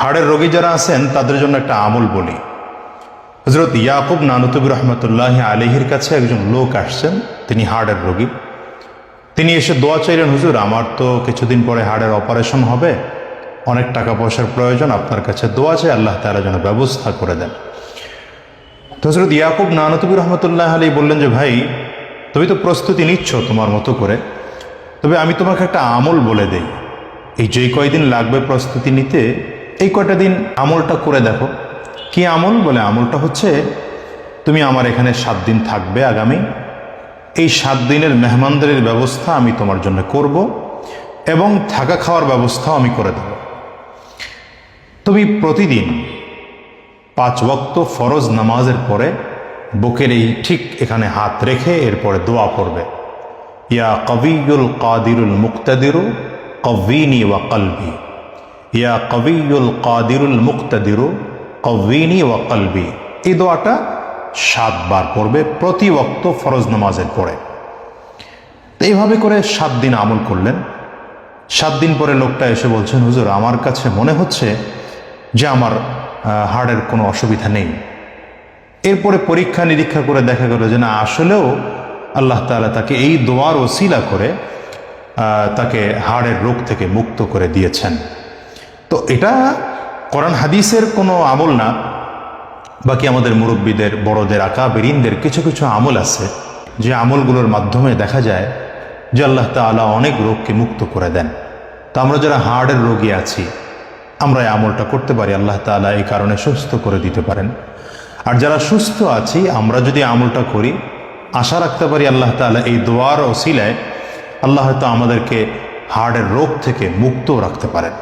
হাড়ের রোগী যারা আছেন তাদের জন্য একটা আমল বলি। হযরত ইয়াকুব নানুতুবি রহমতুল্লাহ আলাইহির কাছে একজন লোক আসছেন, তিনি হাড়ের রোগী। তিনি এসে দোয়া চাইলেন, হুজুর আমার তো কিছুদিন পরে হাড়ের অপারেশন হবে, অনেক টাকা পয়সার প্রয়োজন, আপনার কাছে দোয়া চাই আল্লাহ তাআলা যেন ব্যবস্থা করে দেন। তো হযরত ইয়াকুব নানুতুবি রহমতুল্লাহ আলাইহি বললেন যে, ভাই তুমি তো প্রস্তুতি নিচ্ছ তোমার মতো করে, তবে আমি তোমাকে একটা আমল বলে দেই, এই যেই কয়দিন লাগবে প্রস্তুতি নিতে এই কয়টা দিন আমলটা করে দেখো। কি আমল? বলে আমলটা হচ্ছে তুমি আমার এখানে 7 দিন থাকবে আগামী, এই 7 দিনের মেহমানদারির ব্যবস্থা আমি তোমার জন্য করব এবং থাকা খাওয়ার ব্যবস্থাও আমি করে দেব। তুমি প্রতিদিন 5 ওয়াক্ত ফরজ নামাজের পরে বুকের এই ঠিক এখানে হাত রেখে এরপরে দোয়া করবে, ইয়া কবিয়ুল কাদিরুল মুক্তাদিরু কওয়িনি ওয়া কলবি, ইয়া কবিয়ুল কাদিরুল মুক্তাদিরু কওয়িনি ওয়া কলবি। এই দোয়াটা 7 বার পড়বে প্রতি ওয়াক্ত ফরজ নামাজের পরে। তো এইভাবে করে 7 দিন আমল করলেন। 7 দিন পরে লোকটা এসে বলছেন, হুজুর আমার কাছে মনে হচ্ছে যে আমার হাড়ের কোনো অসুবিধা নেই। এরপরে পরীক্ষা নিরীক্ষা করে দেখা গেল যে না, আসলেও আল্লাহ তাআলা তাকে এই দোয়ার ওসিলা করে তাকে হাড়ের রোগ থেকে মুক্ত করে দিয়েছেন। তো এটা কোরআন হাদিসের কোনো আমল না, বাকি আমাদের মুরব্বীদের, বড়দের, আকাবেরিনদের কিছু কিছু আমল আছে যে আমলগুলোর মাধ্যমে দেখা যায় যে আল্লাহ তাআলা অনেক রোগকে মুক্ত করে দেন। তো আমরা যারা হার্টের রোগী আছি আমরা এই আমলটা করতে পারি, আল্লাহ তাআলা এই কারণে সুস্থ করে দিতে পারেন। আর যারা সুস্থ আছি আমরা যদি আমলটা করি, আশা রাখতে পারি আল্লাহ তাআলা এই দোয়ার ওসিলায় আল্লাহ হয়তো আমাদেরকে হার্টের রোগ থেকে মুক্ত রাখতে পারেন।